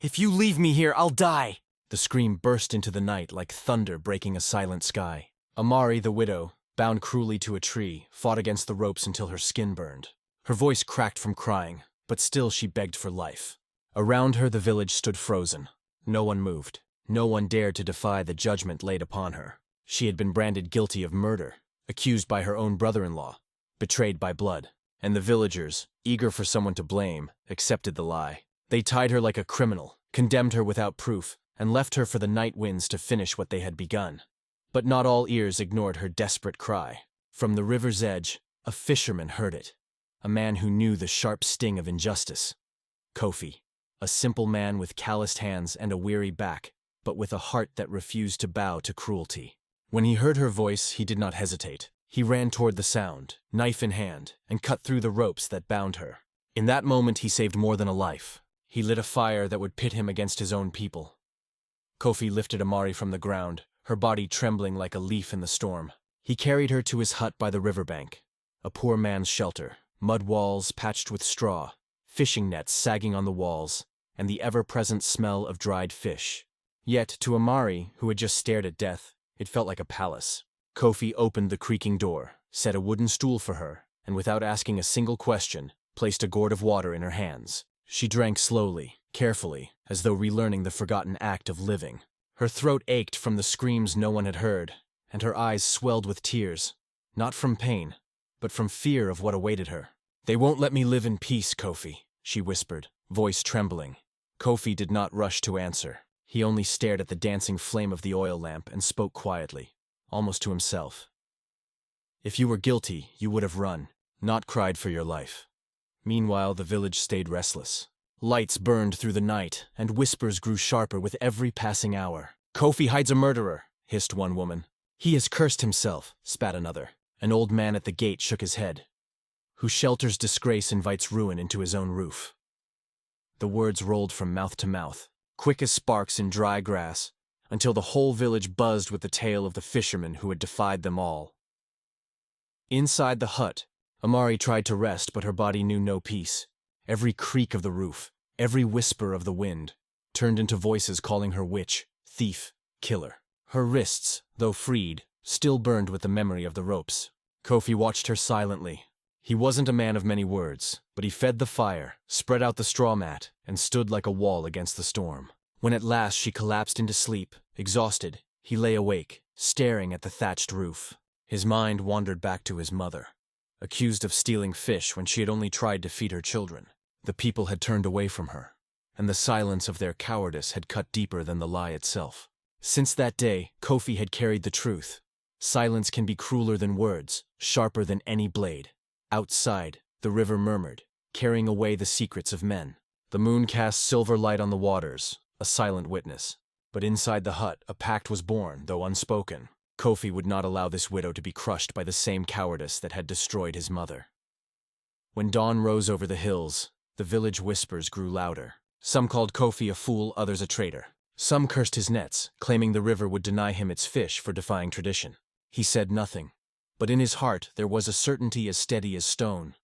If you leave me here, I'll die! The scream burst into the night like thunder breaking a silent sky. Amari, the widow, bound cruelly to a tree, fought against the ropes until her skin burned. Her voice cracked from crying, but still she begged for life. Around her the village stood frozen. No one moved. No one dared to defy the judgment laid upon her. She had been branded guilty of murder, accused by her own brother-in-law, betrayed by blood. And the villagers, eager for someone to blame, accepted the lie. They tied her like a criminal, condemned her without proof, and left her for the night winds to finish what they had begun. But not all ears ignored her desperate cry. From the river's edge, a fisherman heard it, a man who knew the sharp sting of injustice. Kofi, a simple man with calloused hands and a weary back, but with a heart that refused to bow to cruelty. When he heard her voice, he did not hesitate. He ran toward the sound, knife in hand, and cut through the ropes that bound her. In that moment he saved more than a life. He lit a fire that would pit him against his own people. Kofi lifted Amari from the ground, her body trembling like a leaf in the storm. He carried her to his hut by the riverbank, a poor man's shelter, mud walls patched with straw, fishing nets sagging on the walls, and the ever-present smell of dried fish. Yet, to Amari, who had just stared at death, it felt like a palace. Kofi opened the creaking door, set a wooden stool for her, and without asking a single question, placed a gourd of water in her hands. She drank slowly, carefully, as though relearning the forgotten act of living. Her throat ached from the screams no one had heard, and her eyes swelled with tears, not from pain, but from fear of what awaited her. "They won't let me live in peace, Kofi," she whispered, voice trembling. Kofi did not rush to answer. He only stared at the dancing flame of the oil lamp and spoke quietly, almost to himself. "If you were guilty, you would have run, not cried for your life." Meanwhile, the village stayed restless. Lights burned through the night, and whispers grew sharper with every passing hour. "Kofi hides a murderer," hissed one woman. "He has cursed himself," spat another. An old man at the gate shook his head. "Who shelters disgrace invites ruin into his own roof." The words rolled from mouth to mouth, quick as sparks in dry grass, until the whole village buzzed with the tale of the fisherman who had defied them all. Inside the hut, Amari tried to rest, but her body knew no peace. Every creak of the roof, every whisper of the wind, turned into voices calling her witch, thief, killer. Her wrists, though freed, still burned with the memory of the ropes. Kofi watched her silently. He wasn't a man of many words, but he fed the fire, spread out the straw mat, and stood like a wall against the storm. When at last she collapsed into sleep, exhausted, he lay awake, staring at the thatched roof. His mind wandered back to his mother, accused of stealing fish when she had only tried to feed her children. The people had turned away from her, and the silence of their cowardice had cut deeper than the lie itself. Since that day, Kofi had carried the truth. Silence can be crueler than words, sharper than any blade. Outside, the river murmured, carrying away the secrets of men. The moon cast silver light on the waters, a silent witness. But inside the hut, a pact was born, though unspoken. Kofi would not allow this widow to be crushed by the same cowardice that had destroyed his mother. When dawn rose over the hills, the village whispers grew louder. Some called Kofi a fool, others a traitor. Some cursed his nets, claiming the river would deny him its fish for defying tradition. He said nothing, but in his heart there was a certainty as steady as stone.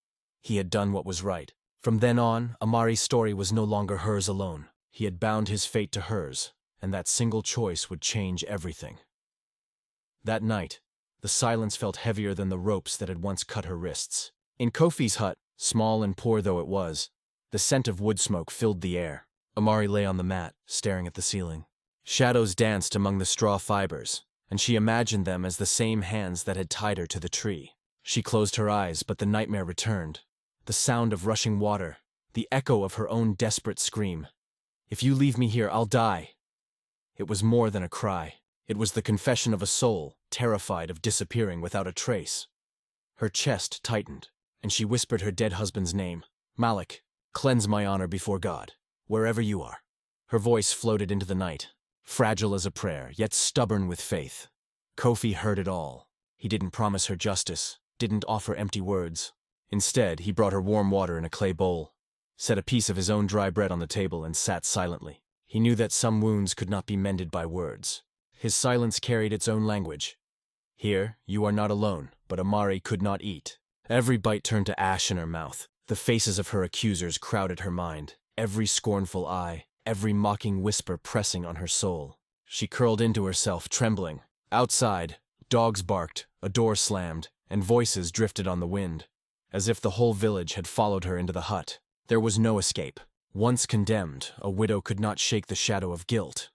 He had done what was right. From then on, Amari's story was no longer hers alone. He had bound his fate to hers, and that single choice would change everything. That night, the silence felt heavier than the ropes that had once cut her wrists. In Kofi's hut, small and poor though it was, the scent of wood smoke filled the air. Amari lay on the mat, staring at the ceiling. Shadows danced among the straw fibers, and she imagined them as the same hands that had tied her to the tree. She closed her eyes, but the nightmare returned. The sound of rushing water, the echo of her own desperate scream. "If you leave me here, I'll die." It was more than a cry. It was the confession of a soul, terrified of disappearing without a trace. Her chest tightened, and she whispered her dead husband's name. "Malik, cleanse my honor before God, wherever you are." Her voice floated into the night, fragile as a prayer, yet stubborn with faith. Kofi heard it all. He didn't promise her justice, didn't offer empty words. Instead, he brought her warm water in a clay bowl, set a piece of his own dry bread on the table, and sat silently. He knew that some wounds could not be mended by words. His silence carried its own language. "Here, you are not alone," but Amari could not eat. Every bite turned to ash in her mouth. The faces of her accusers crowded her mind, every scornful eye, every mocking whisper pressing on her soul. She curled into herself, trembling. Outside, dogs barked, a door slammed, and voices drifted on the wind, as if the whole village had followed her into the hut. There was no escape. Once condemned, a widow could not shake the shadow of guilt.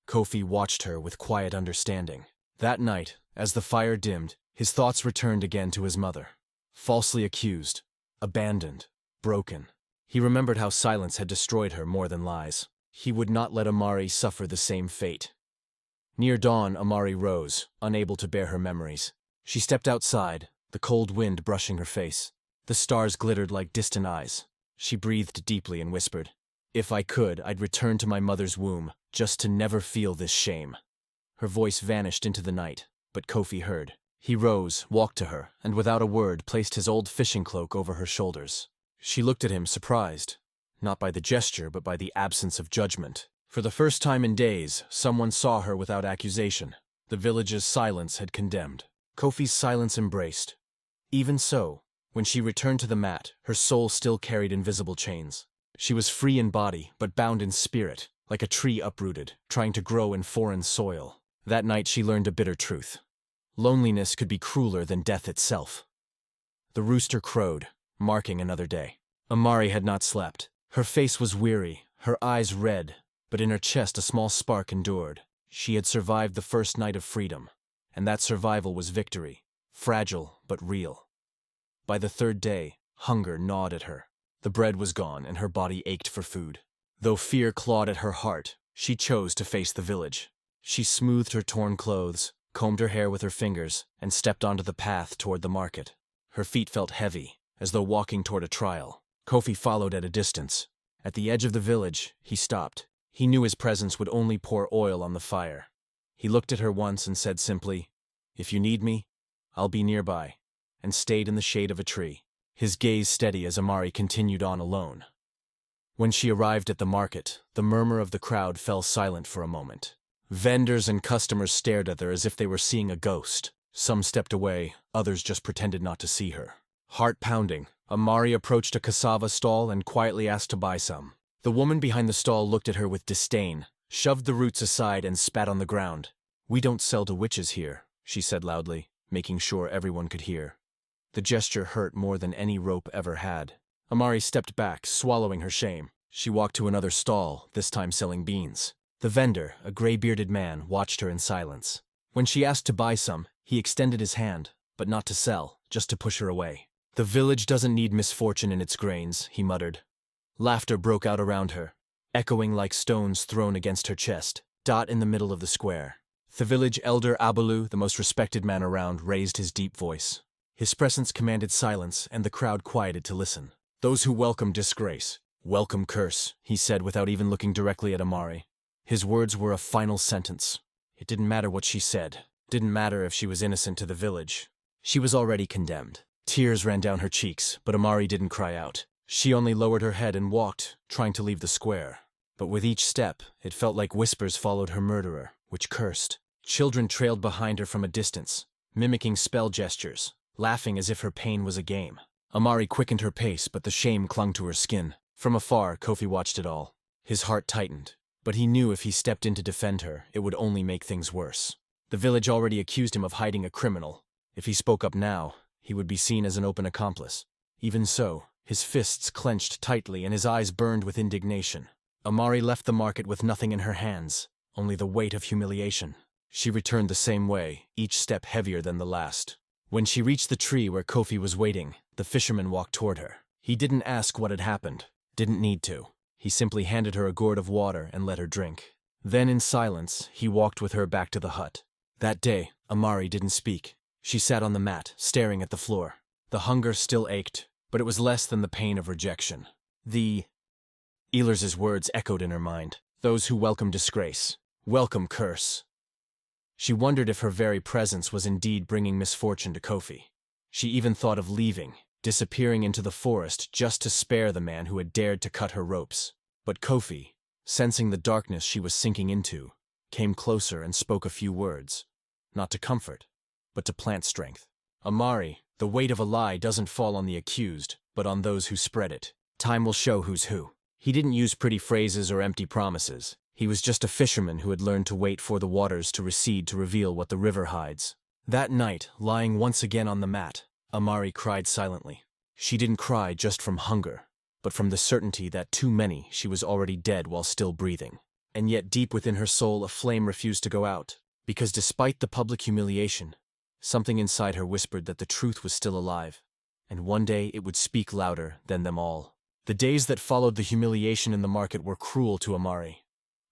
Kofi watched her with quiet understanding. That night, as the fire dimmed, his thoughts returned again to his mother. Falsely accused, abandoned, broken. He remembered how silence had destroyed her more than lies. He would not let Amari suffer the same fate. Near dawn, Amari rose, unable to bear her memories. She stepped outside, the cold wind brushing her face. The stars glittered like distant eyes. She breathed deeply and whispered, "If I could, I'd return to my mother's womb, just to never feel this shame." Her voice vanished into the night, but Kofi heard. He rose, walked to her, and without a word placed his old fishing cloak over her shoulders. She looked at him surprised, not by the gesture but by the absence of judgment. For the first time in days, someone saw her without accusation. The village's silence had condemned. Kofi's silence embraced. Even so, when she returned to the mat, her soul still carried invisible chains. She was free in body, but bound in spirit, like a tree uprooted, trying to grow in foreign soil. That night she learned a bitter truth. Loneliness could be crueler than death itself. The rooster crowed, marking another day. Amari had not slept. Her face was weary, her eyes red, but in her chest a small spark endured. She had survived the first night of freedom, and that survival was victory, fragile but real. By the third day, hunger gnawed at her. The bread was gone, and her body ached for food. Though fear clawed at her heart, she chose to face the village. She smoothed her torn clothes, combed her hair with her fingers, and stepped onto the path toward the market. Her feet felt heavy, as though walking toward a trial. Kofi followed at a distance. At the edge of the village, he stopped. He knew his presence would only pour oil on the fire. He looked at her once and said simply, "If you need me, I'll be nearby," and stayed in the shade of a tree, his gaze steady as Amari continued on alone. When she arrived at the market, the murmur of the crowd fell silent for a moment. Vendors and customers stared at her as if they were seeing a ghost. Some stepped away, others just pretended not to see her. Heart pounding, Amari approached a cassava stall and quietly asked to buy some. The woman behind the stall looked at her with disdain, shoved the roots aside and spat on the ground. "We don't sell to witches here," she said loudly, making sure everyone could hear. The gesture hurt more than any rope ever had. Amari stepped back, swallowing her shame. She walked to another stall, this time selling beans. The vendor, a gray-bearded man, watched her in silence. When she asked to buy some, he extended his hand, but not to sell, just to push her away. "The village doesn't need misfortune in its grains," he muttered. Laughter broke out around her, echoing like stones thrown against her chest. Dot in the middle of the square. The village elder Abalu, the most respected man around, raised his deep voice. His presence commanded silence, and the crowd quieted to listen. "Those who welcome disgrace, welcome curse," he said without even looking directly at Amari. His words were a final sentence. It didn't matter what she said. Didn't matter if she was innocent to the village. She was already condemned. Tears ran down her cheeks, but Amari didn't cry out. She only lowered her head and walked, trying to leave the square. But with each step, it felt like whispers followed her murderer, which cursed. Children trailed behind her from a distance, mimicking spell gestures, laughing as if her pain was a game. Amari quickened her pace, but the shame clung to her skin. From afar, Kofi watched it all. His heart tightened, but he knew if he stepped in to defend her, it would only make things worse. The village already accused him of hiding a criminal. If he spoke up now, he would be seen as an open accomplice. Even so, his fists clenched tightly and his eyes burned with indignation. Amari left the market with nothing in her hands, only the weight of humiliation. She returned the same way, each step heavier than the last. When she reached the tree where Kofi was waiting, the fisherman walked toward her. He didn't ask what had happened, didn't need to. He simply handed her a gourd of water and let her drink. Then in silence, he walked with her back to the hut. That day, Amari didn't speak. She sat on the mat, staring at the floor. The hunger still ached, but it was less than the pain of rejection. Ehlers' words echoed in her mind. Those who welcome disgrace, welcome curse. She wondered if her very presence was indeed bringing misfortune to Kofi. She even thought of leaving, disappearing into the forest just to spare the man who had dared to cut her ropes. But Kofi, sensing the darkness she was sinking into, came closer and spoke a few words. Not to comfort, but to plant strength. "Amari, the weight of a lie doesn't fall on the accused, but on those who spread it. Time will show who's who." He didn't use pretty phrases or empty promises. He was just a fisherman who had learned to wait for the waters to recede to reveal what the river hides. That night, lying once again on the mat, Amari cried silently. She didn't cry just from hunger, but from the certainty that too many she was already dead while still breathing. And yet deep within her soul a flame refused to go out, because despite the public humiliation, something inside her whispered that the truth was still alive, and one day it would speak louder than them all. The days that followed the humiliation in the market were cruel to Amari.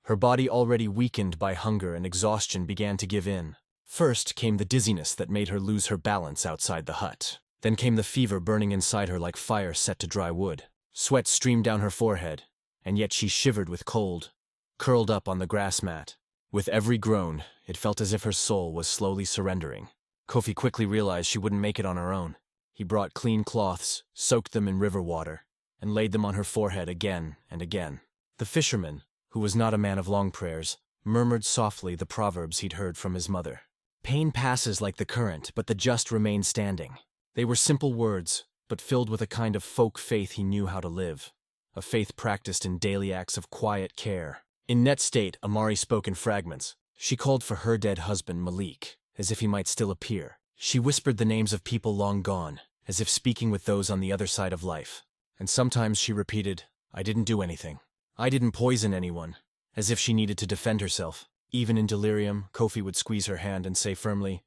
Her body already weakened by hunger and exhaustion began to give in. First came the dizziness that made her lose her balance outside the hut. Then came the fever burning inside her like fire set to dry wood. Sweat streamed down her forehead, and yet she shivered with cold, curled up on the grass mat. With every groan, it felt as if her soul was slowly surrendering. Kofi quickly realized she wouldn't make it on her own. He brought clean cloths, soaked them in river water, and laid them on her forehead again and again. The fisherman, who was not a man of long prayers, murmured softly the proverbs he'd heard from his mother. Pain passes like the current, but the just remain standing. They were simple words, but filled with a kind of folk faith he knew how to live, a faith practiced in daily acts of quiet care. In net state, Amari spoke in fragments. She called for her dead husband, Malik, as if he might still appear. She whispered the names of people long gone, as if speaking with those on the other side of life. And sometimes she repeated, "I didn't do anything. I didn't poison anyone," as if she needed to defend herself. Even in delirium, Kofi would squeeze her hand and say firmly,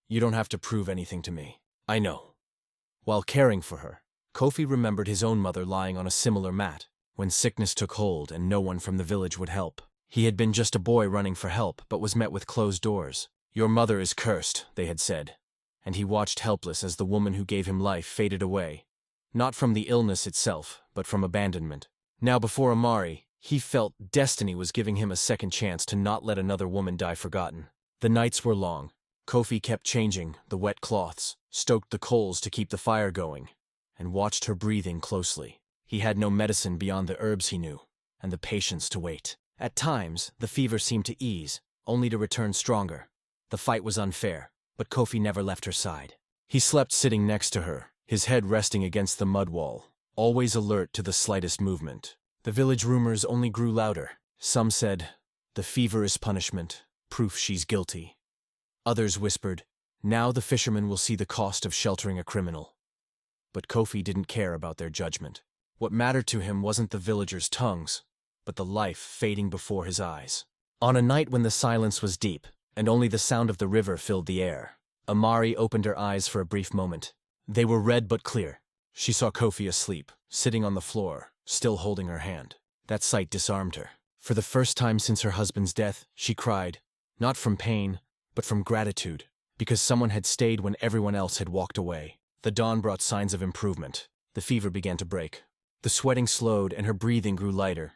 "You don't have to prove anything to me. I know." While caring for her, Kofi remembered his own mother lying on a similar mat, when sickness took hold and no one from the village would help. He had been just a boy running for help, but was met with closed doors. "Your mother is cursed," they had said, and he watched helpless as the woman who gave him life faded away, not from the illness itself, but from abandonment. Now before Amari, he felt destiny was giving him a second chance to not let another woman die forgotten. The nights were long. Kofi kept changing the wet cloths, stoked the coals to keep the fire going, and watched her breathing closely. He had no medicine beyond the herbs he knew, and the patience to wait. At times, the fever seemed to ease, only to return stronger. The fight was unfair, but Kofi never left her side. He slept sitting next to her, his head resting against the mud wall, always alert to the slightest movement. The village rumors only grew louder. Some said, "The fever is punishment, proof she's guilty." Others whispered, "Now the fisherman will see the cost of sheltering a criminal." But Kofi didn't care about their judgment. What mattered to him wasn't the villagers' tongues, but the life fading before his eyes. On a night when the silence was deep, and only the sound of the river filled the air, Amari opened her eyes for a brief moment. They were red but clear. She saw Kofi asleep, sitting on the floor, still holding her hand. That sight disarmed her. For the first time since her husband's death, she cried, not from pain, but from gratitude, because someone had stayed when everyone else had walked away. The dawn brought signs of improvement. The fever began to break. The sweating slowed and her breathing grew lighter.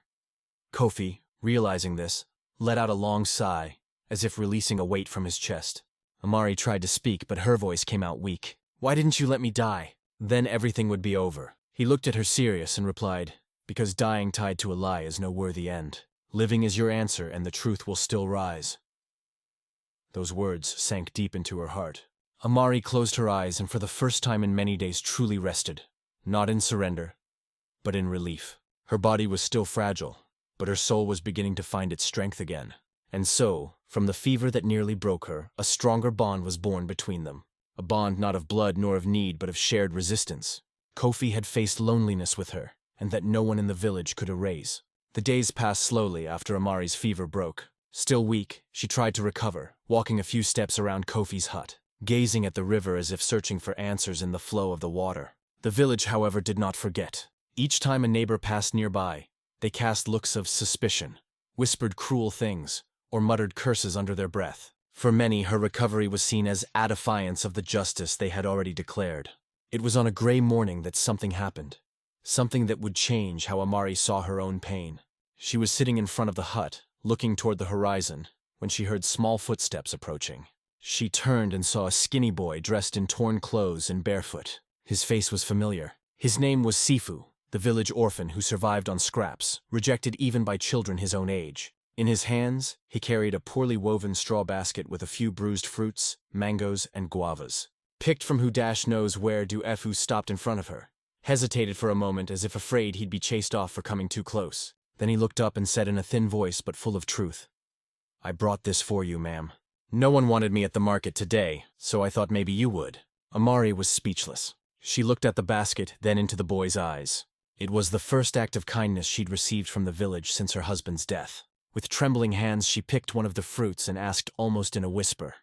Kofi, realizing this, let out a long sigh, as if releasing a weight from his chest. Amari tried to speak, but her voice came out weak. "Why didn't you let me die? Then everything would be over." He looked at her serious and replied, "Because dying tied to a lie is no worthy end. Living is your answer and the truth will still rise." Those words sank deep into her heart. Amari closed her eyes and for the first time in many days truly rested, not in surrender, but in relief. Her body was still fragile, but her soul was beginning to find its strength again. And so, from the fever that nearly broke her, a stronger bond was born between them. A bond not of blood nor of need, but of shared resistance. Kofi had faced loneliness with her, and that no one in the village could erase. The days passed slowly after Amari's fever broke. Still weak, she tried to recover, walking a few steps around Kofi's hut, gazing at the river as if searching for answers in the flow of the water. The village, however, did not forget. Each time a neighbor passed nearby, they cast looks of suspicion, whispered cruel things, or muttered curses under their breath. For many, her recovery was seen as a defiance of the justice they had already declared. It was on a gray morning that something happened. Something that would change how Amari saw her own pain. She was sitting in front of the hut, looking toward the horizon, when she heard small footsteps approaching. She turned and saw a skinny boy dressed in torn clothes and barefoot. His face was familiar. His name was Sifu, the village orphan who survived on scraps, rejected even by children his own age. In his hands, he carried a poorly woven straw basket with a few bruised fruits, mangoes, and guavas. Picked from who dash knows where do Fu stopped in front of her. hesitated for a moment as if afraid he'd be chased off for coming too close. Then he looked up and said in a thin voice but full of truth, "I brought this for you, ma'am. No one wanted me at the market today, so I thought maybe you would." Amari was speechless. She looked at the basket, then into the boy's eyes. It was the first act of kindness she'd received from the village since her husband's death. With trembling hands, she picked one of the fruits and asked almost in a whisper,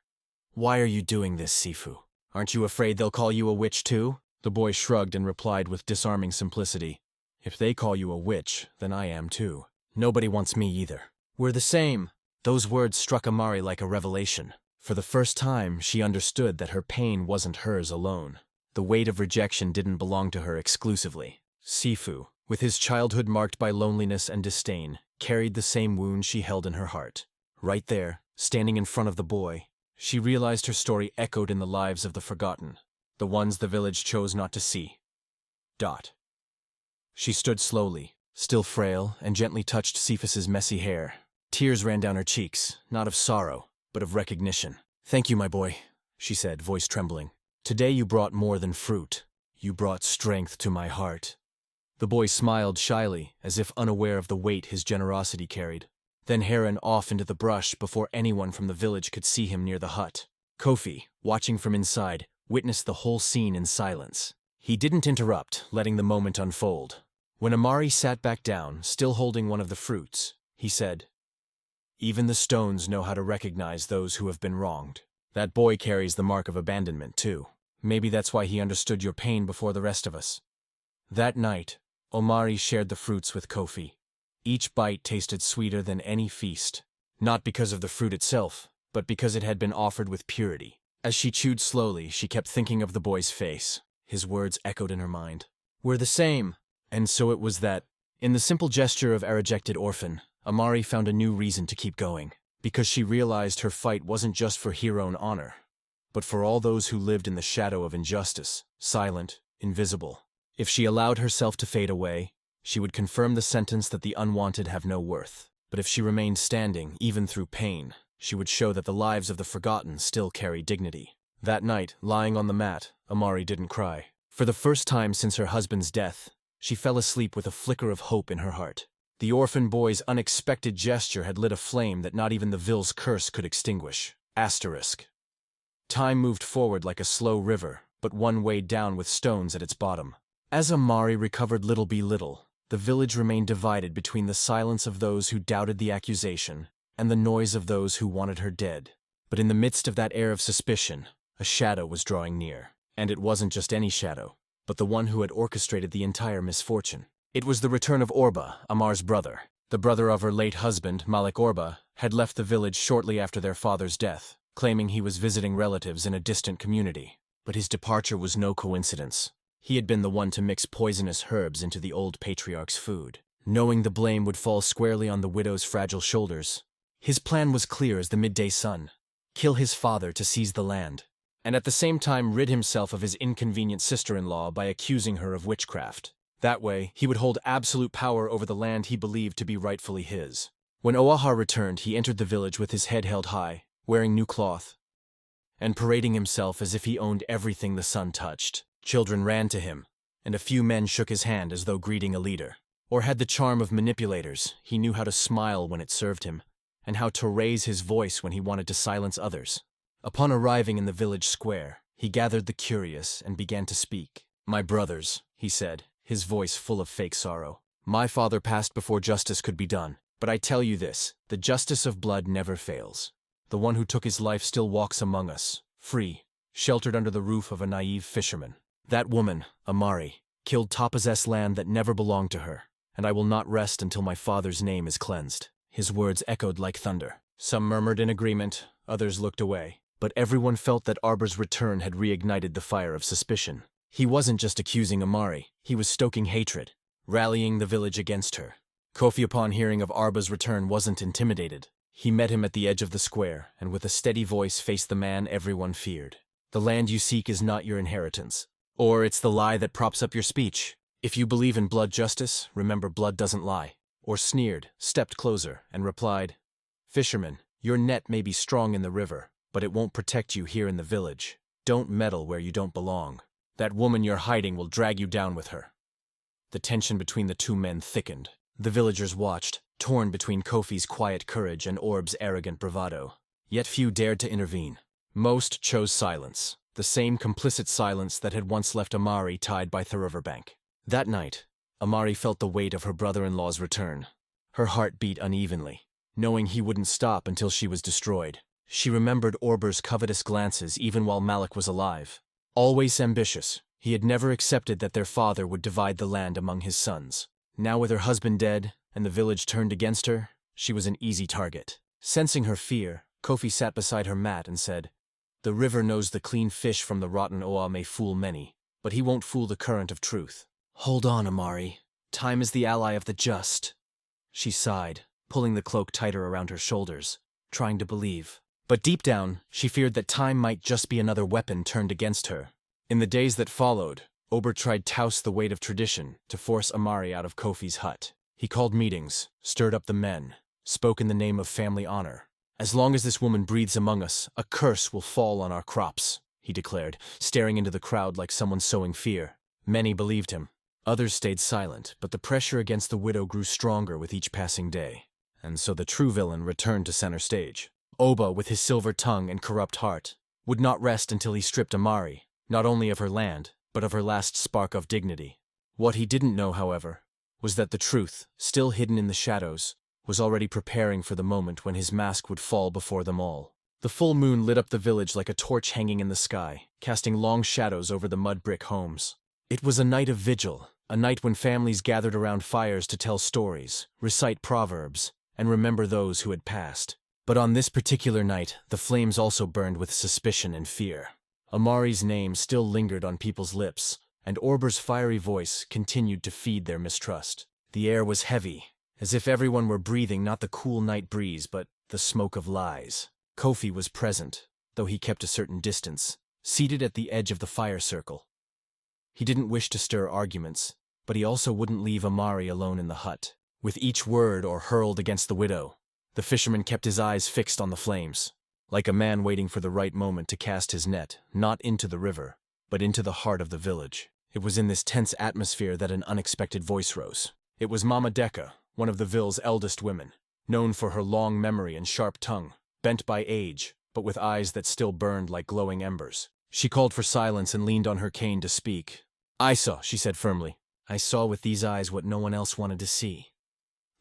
"Why are you doing this, Sifu? Aren't you afraid they'll call you a witch too?" The boy shrugged and replied with disarming simplicity, "If they call you a witch, then I am too. Nobody wants me either. We're the same." Those words struck Amari like a revelation. For the first time, she understood that her pain wasn't hers alone. The weight of rejection didn't belong to her exclusively. Sifu, with his childhood marked by loneliness and disdain, carried the same wound she held in her heart. Right there, standing in front of the boy, she realized her story echoed in the lives of the forgotten, the ones the village chose not to see. She stood slowly, still frail, and gently touched Cephas's messy hair. Tears ran down her cheeks, not of sorrow, but of recognition. "Thank you, my boy," she said, voice trembling. "Today you brought more than fruit. You brought strength to my heart." The boy smiled shyly, as if unaware of the weight his generosity carried. Then Heron off into the brush before anyone from the village could see him near the hut. Kofi, watching from inside, witnessed the whole scene in silence. He didn't interrupt, letting the moment unfold. When Amari sat back down, still holding one of the fruits, he said, "Even the stones know how to recognize those who have been wronged. That boy carries the mark of abandonment, too. Maybe that's why he understood your pain before the rest of us." That night, Omari shared the fruits with Kofi. Each bite tasted sweeter than any feast, not because of the fruit itself, but because it had been offered with purity. As she chewed slowly, she kept thinking of the boy's face. His words echoed in her mind. "We're the same." And so it was that, in the simple gesture of a rejected orphan, Amari found a new reason to keep going, because she realized her fight wasn't just for her own honor, but for all those who lived in the shadow of injustice, silent, invisible. If she allowed herself to fade away, she would confirm the sentence that the unwanted have no worth. But if she remained standing, even through pain, she would show that the lives of the forgotten still carry dignity. That night, lying on the mat, Amari didn't cry. For the first time since her husband's death, she fell asleep with a flicker of hope in her heart. The orphan boy's unexpected gesture had lit a flame that not even the Ville's curse could extinguish. Time moved forward like a slow river, but one weighed down with stones at its bottom. As Amari recovered little by little, the village remained divided between the silence of those who doubted the accusation and the noise of those who wanted her dead. But in the midst of that air of suspicion, a shadow was drawing near. And it wasn't just any shadow, but the one who had orchestrated the entire misfortune. It was the return of Orba, Amar's brother. The brother of her late husband, Malik Orba, had left the village shortly after their father's death, claiming he was visiting relatives in a distant community. But his departure was no coincidence. He had been the one to mix poisonous herbs into the old patriarch's food. Knowing the blame would fall squarely on the widow's fragile shoulders, his plan was clear as the midday sun: kill his father to seize the land, and at the same time rid himself of his inconvenient sister-in-law by accusing her of witchcraft. That way, he would hold absolute power over the land he believed to be rightfully his. When Oahar returned, he entered the village with his head held high, wearing new cloth, and parading himself as if he owned everything the sun touched. Children ran to him, and a few men shook his hand as though greeting a leader. Or had the charm of manipulators, he knew how to smile when it served him, and how to raise his voice when he wanted to silence others. Upon arriving in the village square, he gathered the curious and began to speak. "My brothers," he said, his voice full of fake sorrow. "My father passed before justice could be done, but I tell you this, the justice of blood never fails. The one who took his life still walks among us, free, sheltered under the roof of a naive fisherman. That woman, Amari, killed top-possessed land that never belonged to her, and I will not rest until my father's name is cleansed." His words echoed like thunder. Some murmured in agreement, others looked away. But everyone felt that Arba's return had reignited the fire of suspicion. He wasn't just accusing Amari, he was stoking hatred, rallying the village against her. Kofi, upon hearing of Arba's return, wasn't intimidated. He met him at the edge of the square, and with a steady voice faced the man everyone feared. "The land you seek is not your inheritance. Or it's the lie that props up your speech. If you believe in blood justice, remember blood doesn't lie." Or sneered, stepped closer, and replied, "Fisherman, your net may be strong in the river, but it won't protect you here in the village. Don't meddle where you don't belong." That woman you're hiding will drag you down with her. The tension between the two men thickened. The villagers watched, torn between Kofi's quiet courage and Orb's arrogant bravado. Yet few dared to intervene. Most chose silence, the same complicit silence that had once left Amari tied by the riverbank. That night, Amari felt the weight of her brother-in-law's return. Her heart beat unevenly, knowing he wouldn't stop until she was destroyed. She remembered Orber's covetous glances even while Malik was alive. Always ambitious, he had never accepted that their father would divide the land among his sons. Now with her husband dead, and the village turned against her, she was an easy target. Sensing her fear, Kofi sat beside her mat and said, "The river knows the clean fish from the rotten oa may fool many, but he won't fool the current of truth. Hold on, Amari. Time is the ally of the just." She sighed, pulling the cloak tighter around her shoulders, trying to believe. But deep down, she feared that time might just be another weapon turned against her. In the days that followed, Ober tried to oust the weight of tradition to force Amari out of Kofi's hut. He called meetings, stirred up the men, spoke in the name of family honor. "As long as this woman breathes among us, a curse will fall on our crops," he declared, staring into the crowd like someone sowing fear. Many believed him. Others stayed silent, but the pressure against the widow grew stronger with each passing day. And so the true villain returned to center stage. Oba, with his silver tongue and corrupt heart, would not rest until he stripped Amari, not only of her land, but of her last spark of dignity. What he didn't know, however, was that the truth, still hidden in the shadows, was already preparing for the moment when his mask would fall before them all. The full moon lit up the village like a torch hanging in the sky, casting long shadows over the mud-brick homes. It was a night of vigil, a night when families gathered around fires to tell stories, recite proverbs, and remember those who had passed. But on this particular night, the flames also burned with suspicion and fear. Amari's name still lingered on people's lips, and Orber's fiery voice continued to feed their mistrust. The air was heavy, as if everyone were breathing not the cool night breeze but the smoke of lies. Kofi was present, though he kept a certain distance, seated at the edge of the fire circle. He didn't wish to stir arguments, but he also wouldn't leave Amari alone in the hut. With each word or hurled against the widow, the fisherman kept his eyes fixed on the flames, like a man waiting for the right moment to cast his net, not into the river, but into the heart of the village. It was in this tense atmosphere that an unexpected voice rose. It was Mama Decca, one of the ville's eldest women, known for her long memory and sharp tongue, bent by age, but with eyes that still burned like glowing embers. She called for silence and leaned on her cane to speak. "I saw," she said firmly. "I saw with these eyes what no one else wanted to see."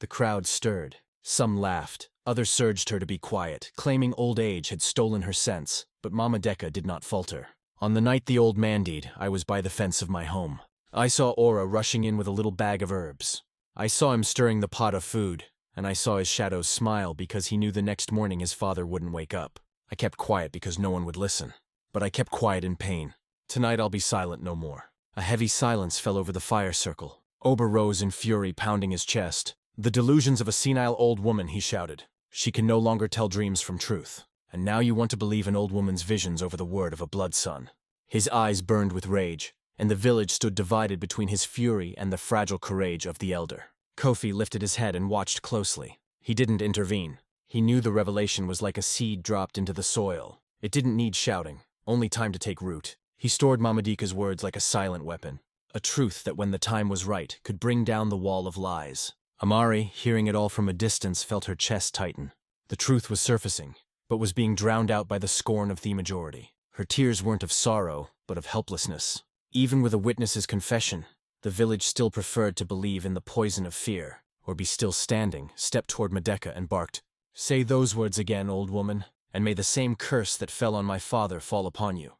The crowd stirred. Some laughed, others urged her to be quiet, claiming old age had stolen her sense, but Mama Decca did not falter. "On the night the old man died, I was by the fence of my home. I saw Ora rushing in with a little bag of herbs. I saw him stirring the pot of food, and I saw his shadow smile because he knew the next morning his father wouldn't wake up. I kept quiet because no one would listen, but I kept quiet in pain. Tonight I'll be silent no more." A heavy silence fell over the fire circle. Ober rose in fury, pounding his chest. "The delusions of a senile old woman," he shouted. "She can no longer tell dreams from truth. And now you want to believe an old woman's visions over the word of a blood son." His eyes burned with rage, and the village stood divided between his fury and the fragile courage of the elder. Kofi lifted his head and watched closely. He didn't intervene. He knew the revelation was like a seed dropped into the soil. It didn't need shouting, only time to take root. He stored Mamadika's words like a silent weapon, a truth that when the time was right could bring down the wall of lies. Amari, hearing it all from a distance, felt her chest tighten. The truth was surfacing, but was being drowned out by the scorn of the majority. Her tears weren't of sorrow, but of helplessness. Even with a witness's confession, the village still preferred to believe in the poison of fear, or be still standing, stepped toward Madeka and barked, "Say those words again, old woman, and may the same curse that fell on my father fall upon you."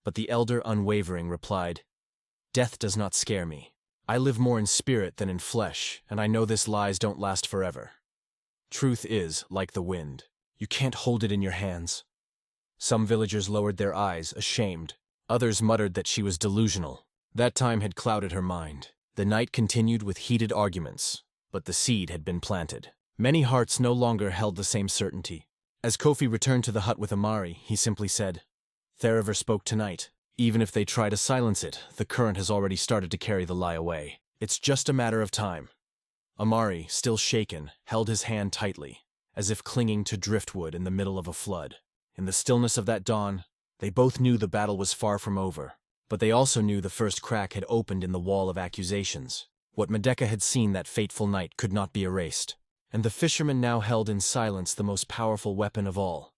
But the elder, unwavering, replied, "Death does not scare me. I live more in spirit than in flesh, and I know this lies don't last forever. Truth is like the wind. You can't hold it in your hands." Some villagers lowered their eyes, ashamed. Others muttered that she was delusional. That time had clouded her mind. The night continued with heated arguments, but the seed had been planted. Many hearts no longer held the same certainty. As Kofi returned to the hut with Amari, he simply said, "Theriver spoke tonight. Even if they try to silence it, the current has already started to carry the lie away. It's just a matter of time." Amari, still shaken, held his hand tightly, as if clinging to driftwood in the middle of a flood. In the stillness of that dawn, they both knew the battle was far from over. But they also knew the first crack had opened in the wall of accusations. What Medeka had seen that fateful night could not be erased. And the fisherman now held in silence the most powerful weapon of all.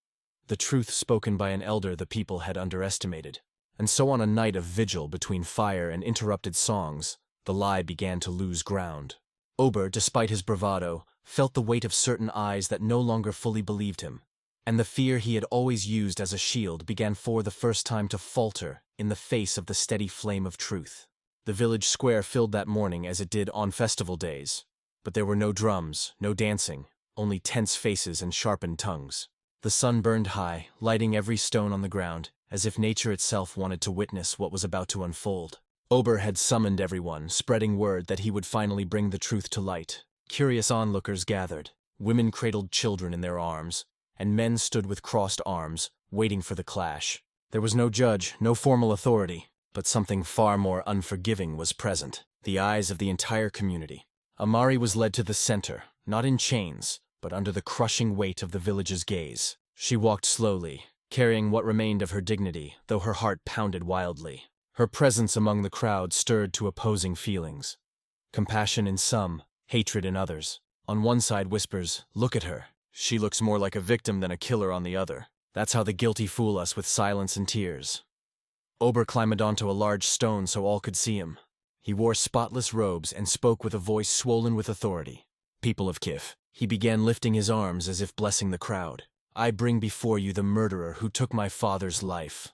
The truth spoken by an elder the people had underestimated. And so on a night of vigil between fire and interrupted songs, the lie began to lose ground. Ober, despite his bravado, felt the weight of certain eyes that no longer fully believed him. And the fear he had always used as a shield began for the first time to falter in the face of the steady flame of truth. The village square filled that morning as it did on festival days. But there were no drums, no dancing, only tense faces and sharpened tongues. The sun burned high, lighting every stone on the ground, as if nature itself wanted to witness what was about to unfold. Ober had summoned everyone, spreading word that he would finally bring the truth to light. Curious onlookers gathered. Women cradled children in their arms, and men stood with crossed arms, waiting for the clash. There was no judge, no formal authority, but something far more unforgiving was present: the eyes of the entire community. Amari was led to the center, not in chains, but under the crushing weight of the village's gaze. She walked slowly, carrying what remained of her dignity, though her heart pounded wildly. Her presence among the crowd stirred to opposing feelings. Compassion in some, hatred in others. On one side whispers, "Look at her. She looks more like a victim than a killer," on the other. That's how the guilty fool us with silence and tears. Ober climbed onto a large stone so all could see him. He wore spotless robes and spoke with a voice swollen with authority. "People of Kif," he began, lifting his arms as if blessing the crowd. "I bring before you the murderer who took my father's life.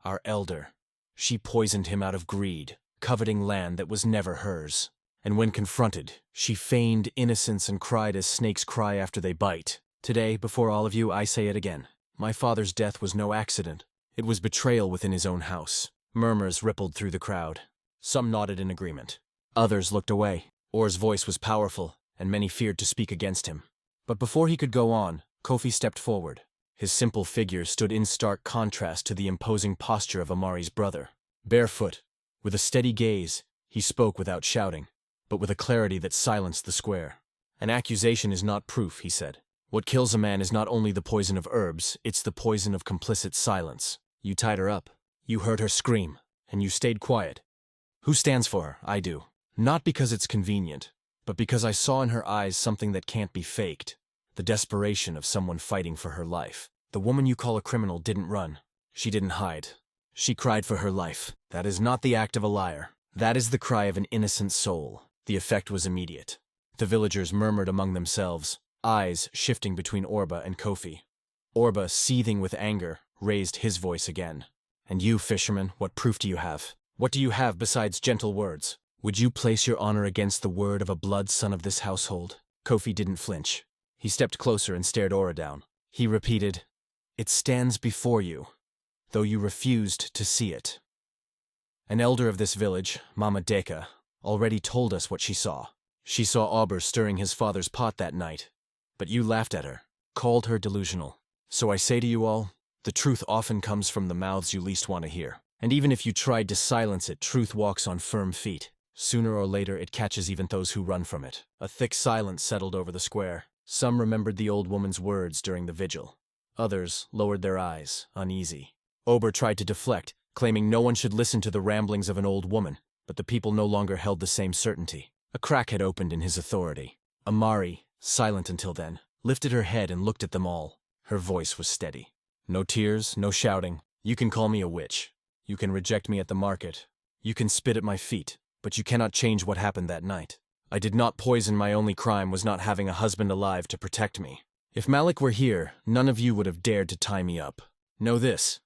Our elder. She poisoned him out of greed, coveting land that was never hers. And when confronted, she feigned innocence and cried as snakes cry after they bite. Today, before all of you, I say it again. My father's death was no accident. It was betrayal within his own house." Murmurs rippled through the crowd. Some nodded in agreement. Others looked away. Or's voice was powerful, and many feared to speak against him. But before he could go on, Kofi stepped forward. His simple figure stood in stark contrast to the imposing posture of Amari's brother. Barefoot, with a steady gaze, he spoke without shouting, but with a clarity that silenced the square. "An accusation is not proof," he said. "What kills a man is not only the poison of herbs, it's the poison of complicit silence. You tied her up. You heard her scream, and you stayed quiet. Who stands for her? I do. Not because it's convenient, but because I saw in her eyes something that can't be faked. The desperation of someone fighting for her life. The woman you call a criminal didn't run. She didn't hide. She cried for her life. That is not the act of a liar. That is the cry of an innocent soul." The effect was immediate. The villagers murmured among themselves, eyes shifting between Orba and Kofi. Orba, seething with anger, raised his voice again. "And you, fisherman, what proof do you have? What do you have besides gentle words? Would you place your honor against the word of a blood son of this household?" Kofi didn't flinch. He stepped closer and stared Ora down. He repeated, "It stands before you, though you refused to see it." An elder of this village, Mama Deka, already told us what she saw. She saw Auber stirring his father's pot that night. But you laughed at her, called her delusional. So I say to you all, the truth often comes from the mouths you least want to hear. And even if you tried to silence it, truth walks on firm feet. Sooner or later it catches even those who run from it. A thick silence settled over the square. Some remembered the old woman's words during the vigil. Others lowered their eyes, uneasy. Ober tried to deflect, claiming no one should listen to the ramblings of an old woman, but the people no longer held the same certainty. A crack had opened in his authority. Amari, silent until then, lifted her head and looked at them all. Her voice was steady. "No tears, no shouting. You can call me a witch. You can reject me at the market. You can spit at my feet, but you cannot change what happened that night. I did not poison. My only crime was not having a husband alive to protect me. If Malik were here, none of you would have dared to tie me up. Know this.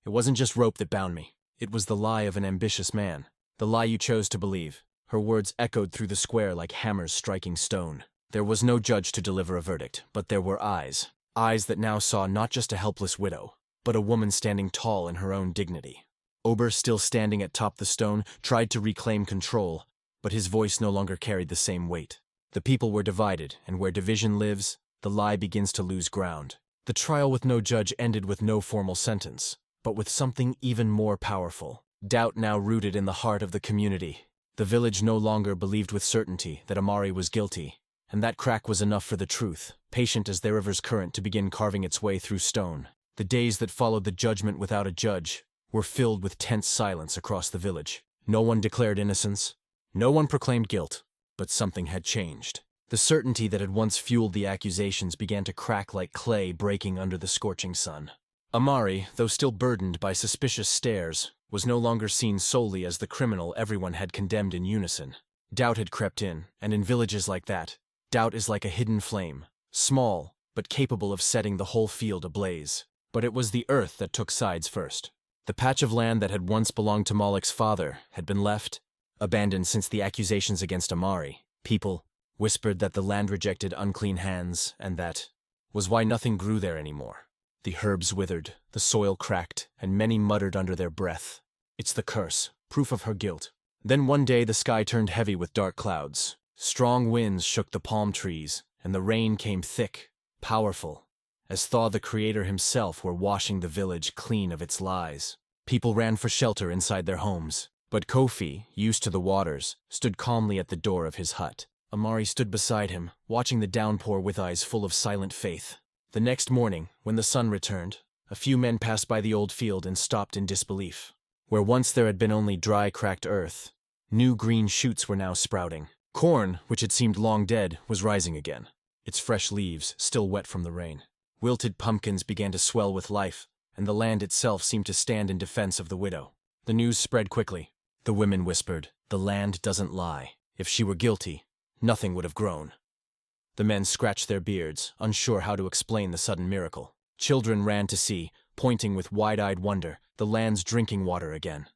It wasn't just rope that bound me. It was the lie of an ambitious man. The lie you chose to believe." Her words echoed through the square like hammers striking stone. There was no judge to deliver a verdict, but there were eyes. Eyes that now saw not just a helpless widow, but a woman standing tall in her own dignity. Ober, still standing atop the stone, tried to reclaim control, but his voice no longer carried the same weight. The people were divided, and where division lives, the lie begins to lose ground. The trial with no judge ended with no formal sentence, but with something even more powerful. Doubt now rooted in the heart of the community. The village no longer believed with certainty that Amari was guilty, and that crack was enough for the truth, patient as the river's current, to begin carving its way through stone. The days that followed the judgment without a judge were filled with tense silence across the village. No one declared innocence. No one proclaimed guilt. But something had changed. The certainty that had once fueled the accusations began to crack like clay breaking under the scorching sun. Amari, though still burdened by suspicious stares, was no longer seen solely as the criminal everyone had condemned in unison. Doubt had crept in, and in villages like that, doubt is like a hidden flame, small, but capable of setting the whole field ablaze. But it was the earth that took sides first. The patch of land that had once belonged to Malek's father had been left, abandoned since the accusations against Amari. People whispered that the land rejected unclean hands, and that was why nothing grew there anymore. The herbs withered, the soil cracked, and many muttered under their breath, "It's the curse, proof of her guilt." Then one day the sky turned heavy with dark clouds. Strong winds shook the palm trees, and the rain came thick, powerful, as though the Creator himself were washing the village clean of its lies. People ran for shelter inside their homes, but Kofi, used to the waters, stood calmly at the door of his hut. Amari stood beside him, watching the downpour with eyes full of silent faith. The next morning, when the sun returned, a few men passed by the old field and stopped in disbelief. Where once there had been only dry, cracked earth, new green shoots were now sprouting. Corn, which had seemed long dead, was rising again, its fresh leaves still wet from the rain. Wilted pumpkins began to swell with life, and the land itself seemed to stand in defense of the widow. The news spread quickly. The women whispered, "The land doesn't lie. If she were guilty, nothing would have grown." The men scratched their beards, unsure how to explain the sudden miracle. Children ran to see, pointing with wide-eyed wonder, the land's drinking water again.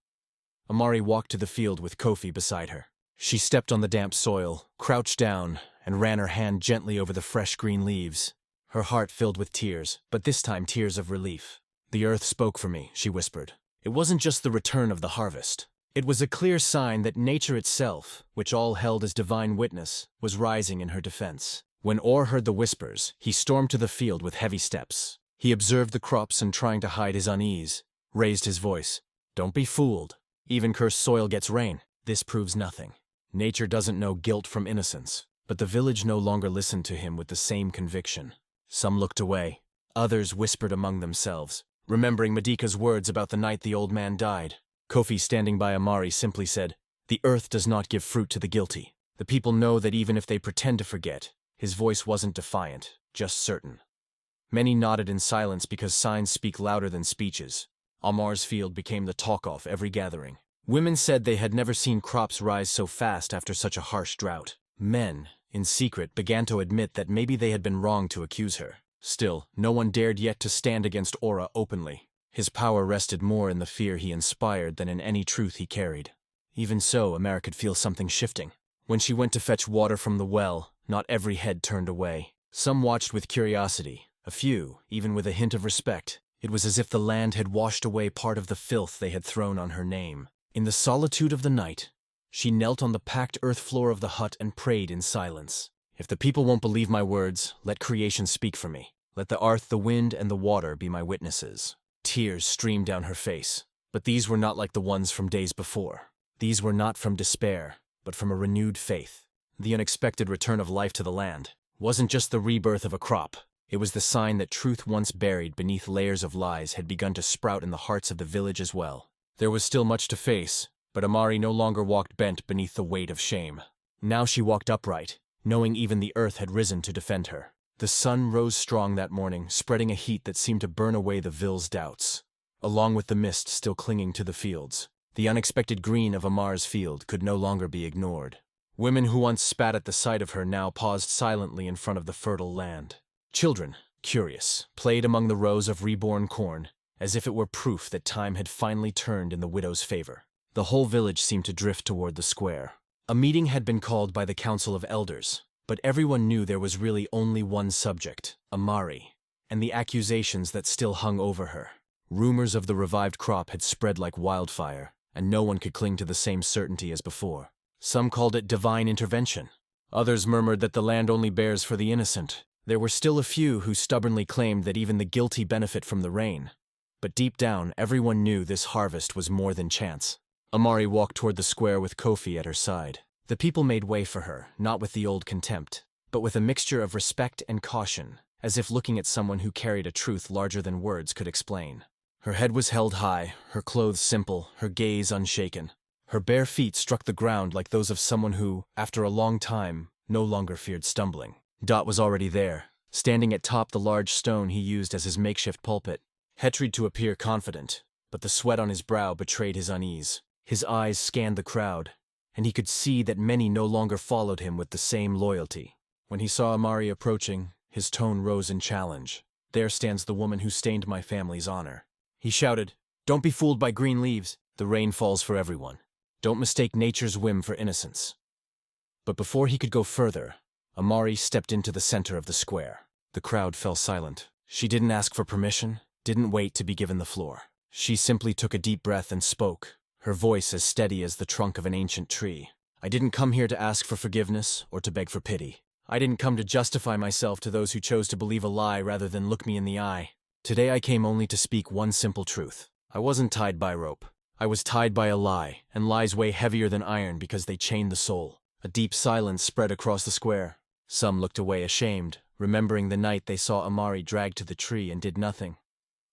Amari walked to the field with Kofi beside her. She stepped on the damp soil, crouched down, and ran her hand gently over the fresh green leaves. Her heart filled with tears, but this time tears of relief. "The earth spoke for me," she whispered. It wasn't just the return of the harvest. It was a clear sign that nature itself, which all held as divine witness, was rising in her defense. When Orr heard the whispers, he stormed to the field with heavy steps. He observed the crops and, trying to hide his unease, raised his voice. "Don't be fooled. Even cursed soil gets rain. This proves nothing. Nature doesn't know guilt from innocence." But the village no longer listened to him with the same conviction. Some looked away. Others whispered among themselves, remembering Madika's words about the night the old man died. Kofi, standing by Amari, simply said, "The earth does not give fruit to the guilty." The people know that even if they pretend to forget, his voice wasn't defiant, just certain. Many nodded in silence because signs speak louder than speeches. Amar's field became the talk of every gathering. Women said they had never seen crops rise so fast after such a harsh drought. Men, in secret, began to admit that maybe they had been wrong to accuse her. Still, no one dared yet to stand against Aura openly. His power rested more in the fear he inspired than in any truth he carried. Even so, Amara could feel something shifting. When she went to fetch water from the well, not every head turned away. Some watched with curiosity, a few, even with a hint of respect. It was as if the land had washed away part of the filth they had thrown on her name. In the solitude of the night, she knelt on the packed earth floor of the hut and prayed in silence. "If the people won't believe my words, let creation speak for me. Let the earth, the wind, and the water be my witnesses." Tears streamed down her face, but these were not like the ones from days before. These were not from despair, but from a renewed faith. The unexpected return of life to the land wasn't just the rebirth of a crop. It was the sign that truth once buried beneath layers of lies had begun to sprout in the hearts of the village as well. There was still much to face, but Amari no longer walked bent beneath the weight of shame. Now she walked upright, knowing even the earth had risen to defend her. The sun rose strong that morning, spreading a heat that seemed to burn away the ville's doubts. Along with the mist still clinging to the fields, the unexpected green of Amar's field could no longer be ignored. Women who once spat at the sight of her now paused silently in front of the fertile land. Children, curious, played among the rows of reborn corn, as if it were proof that time had finally turned in the widow's favor. The whole village seemed to drift toward the square. A meeting had been called by the Council of Elders, but everyone knew there was really only one subject, Amari, and the accusations that still hung over her. Rumors of the revived crop had spread like wildfire, and no one could cling to the same certainty as before. Some called it divine intervention. Others murmured that the land only bears for the innocent. There were still a few who stubbornly claimed that even the guilty benefit from the rain. But deep down, everyone knew this harvest was more than chance. Amari walked toward the square with Kofi at her side. The people made way for her, not with the old contempt, but with a mixture of respect and caution, as if looking at someone who carried a truth larger than words could explain. Her head was held high, her clothes simple, her gaze unshaken. Her bare feet struck the ground like those of someone who, after a long time, no longer feared stumbling. Dot was already there, standing atop the large stone he used as his makeshift pulpit. He tried to appear confident, but the sweat on his brow betrayed his unease. His eyes scanned the crowd, and he could see that many no longer followed him with the same loyalty. When he saw Amari approaching, his tone rose in challenge. "There stands the woman who stained my family's honor." He shouted, "Don't be fooled by green leaves. The rain falls for everyone. Don't mistake nature's whim for innocence." But before he could go further, Amari stepped into the center of the square. The crowd fell silent. She didn't ask for permission, didn't wait to be given the floor. She simply took a deep breath and spoke, her voice as steady as the trunk of an ancient tree. "I didn't come here to ask for forgiveness or to beg for pity. I didn't come to justify myself to those who chose to believe a lie rather than look me in the eye. Today I came only to speak one simple truth. I wasn't tied by rope. I was tied by a lie, and lies weigh heavier than iron because they chain the soul." A deep silence spread across the square. Some looked away ashamed, remembering the night they saw Amari dragged to the tree and did nothing.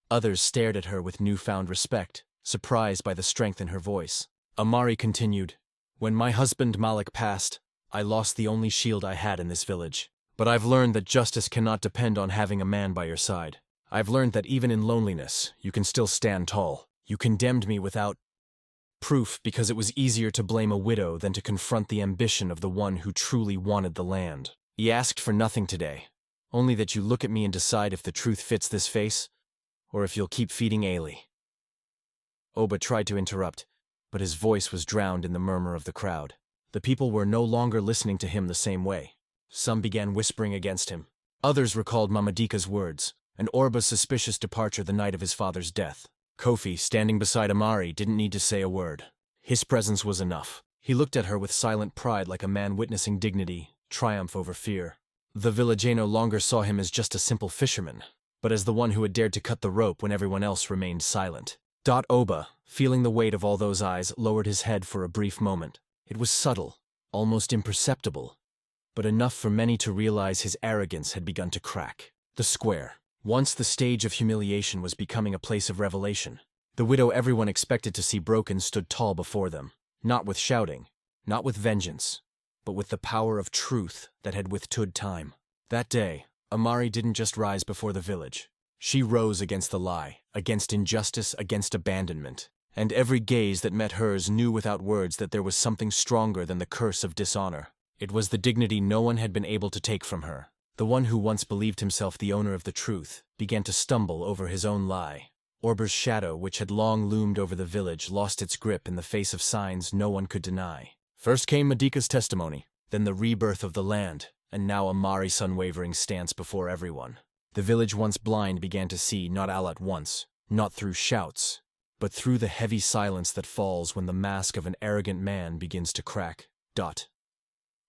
Others stared at her with newfound respect, surprised by the strength in her voice. Amari continued, "When my husband Malik passed, I lost the only shield I had in this village. But I've learned that justice cannot depend on having a man by your side. I've learned that even in loneliness, you can still stand tall. You condemned me without proof because it was easier to blame a widow than to confront the ambition of the one who truly wanted the land. He asked for nothing today, only that you look at me and decide if the truth fits this face, or if you'll keep feeding Ailey." Oba tried to interrupt, but his voice was drowned in the murmur of the crowd. The people were no longer listening to him the same way. Some began whispering against him. Others recalled Mamadika's words, and Orba's suspicious departure the night of his father's death. Kofi, standing beside Amari, didn't need to say a word. His presence was enough. He looked at her with silent pride like a man witnessing dignity, triumph over fear. The villager no longer saw him as just a simple fisherman, but as the one who had dared to cut the rope when everyone else remained silent. Oba, feeling the weight of all those eyes, lowered his head for a brief moment. It was subtle, almost imperceptible, but enough for many to realize his arrogance had begun to crack. The square. Once the stage of humiliation was becoming a place of revelation. The widow everyone expected to see broken stood tall before them, not with shouting, not with vengeance, but with the power of truth that had withstood time. That day, Amari didn't just rise before the village. She rose against the lie, against injustice, against abandonment, and every gaze that met hers knew without words that there was something stronger than the curse of dishonor. It was the dignity no one had been able to take from her. The one who once believed himself the owner of the truth began to stumble over his own lie. Orber's shadow, which had long loomed over the village, lost its grip in the face of signs no one could deny. First came Madika's testimony, then the rebirth of the land, and now Amari's unwavering stance before everyone. The village once blind began to see not all at once, not through shouts, but through the heavy silence that falls when the mask of an arrogant man begins to crack.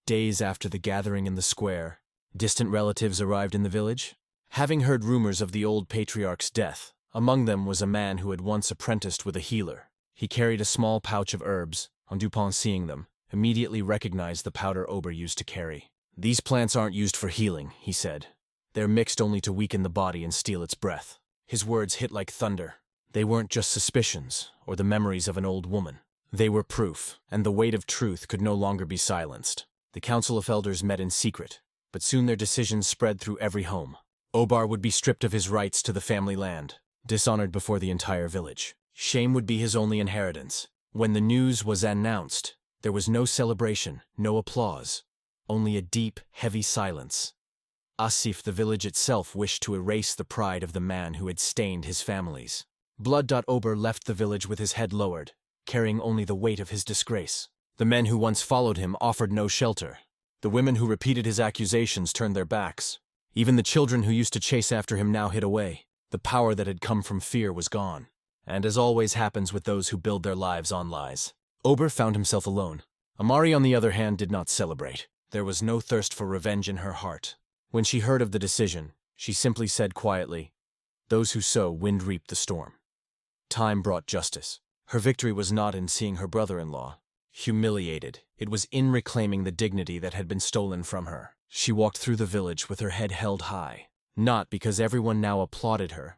Days after the gathering in the square, distant relatives arrived in the village. Having heard rumors of the old patriarch's death, among them was a man who had once apprenticed with a healer. He carried a small pouch of herbs, and Dupont, seeing them, immediately recognized the powder Ober used to carry. "These plants aren't used for healing," he said. "They're mixed only to weaken the body and steal its breath." His words hit like thunder. They weren't just suspicions or the memories of an old woman. They were proof, and the weight of truth could no longer be silenced. The Council of Elders met in secret, but soon their decisions spread through every home. Obar would be stripped of his rights to the family land, dishonored before the entire village. Shame would be his only inheritance. When the news was announced, there was no celebration, no applause, only a deep, heavy silence. Asif, the village itself, wished to erase the pride of the man who had stained his families. Ober left the village with his head lowered, carrying only the weight of his disgrace. The men who once followed him offered no shelter. The women who repeated his accusations turned their backs. Even the children who used to chase after him now hid away. The power that had come from fear was gone. And as always happens with those who build their lives on lies, Ober found himself alone. Amari, on the other hand, did not celebrate. There was no thirst for revenge in her heart. When she heard of the decision, she simply said quietly, "Those who sow wind reap the storm." Time brought justice. Her victory was not in seeing her brother-in-law humiliated. It was in reclaiming the dignity that had been stolen from her. She walked through the village with her head held high, not because everyone now applauded her,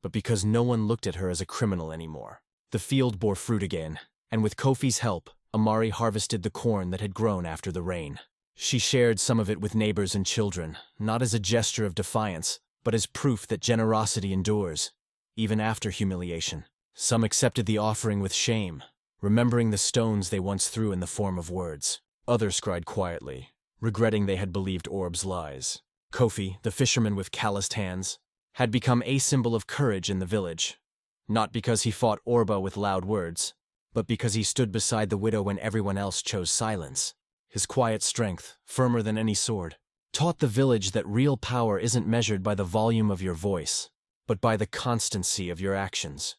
but because no one looked at her as a criminal anymore. The field bore fruit again, and with Kofi's help, Amari harvested the corn that had grown after the rain. She shared some of it with neighbors and children, not as a gesture of defiance, but as proof that generosity endures, even after humiliation. Some accepted the offering with shame, remembering the stones they once threw in the form of words. Others cried quietly, regretting they had believed Orb's lies. Kofi, the fisherman with calloused hands, had become a symbol of courage in the village, not because he fought Orba with loud words, but because he stood beside the widow when everyone else chose silence. His quiet strength, firmer than any sword, taught the village that real power isn't measured by the volume of your voice, but by the constancy of your actions.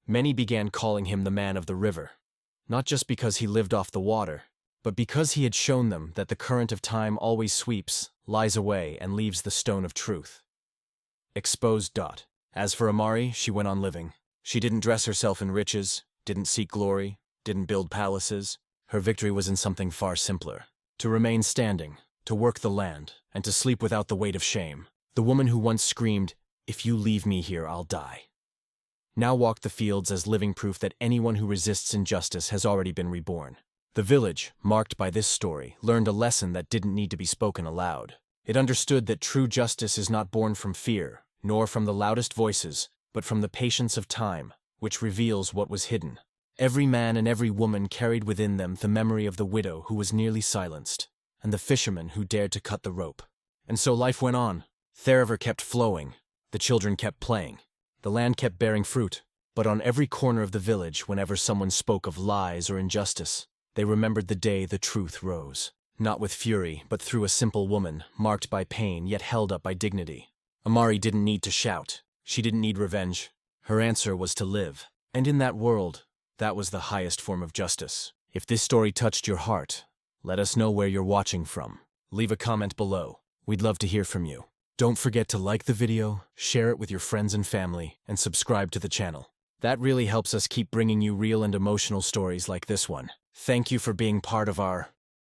Many began calling him the man of the river, not just because he lived off the water, but because he had shown them that the current of time always sweeps, lies away, and leaves the stone of truth. Exposed. As for Amari, she went on living. She didn't dress herself in riches, didn't seek glory, didn't build palaces. Her victory was in something far simpler: to remain standing, to work the land, and to sleep without the weight of shame. The woman who once screamed, "If you leave me here, I'll die," now walked the fields as living proof that anyone who resists injustice has already been reborn. The village, marked by this story, learned a lesson that didn't need to be spoken aloud. It understood that true justice is not born from fear, nor from the loudest voices, but from the patience of time, which reveals what was hidden. Every man and every woman carried within them the memory of the widow who was nearly silenced, and the fisherman who dared to cut the rope. And so life went on. Theriver kept flowing, the children kept playing, the land kept bearing fruit. But on every corner of the village, whenever someone spoke of lies or injustice, they remembered the day the truth rose. Not with fury, but through a simple woman, marked by pain yet held up by dignity. Amari didn't need to shout. She didn't need revenge. Her answer was to live. And in that world, that was the highest form of justice. If this story touched your heart, let us know where you're watching from. Leave a comment below. We'd love to hear from you. Don't forget to like the video, share it with your friends and family, and subscribe to the channel. That really helps us keep bringing you real and emotional stories like this one. Thank you for being part of our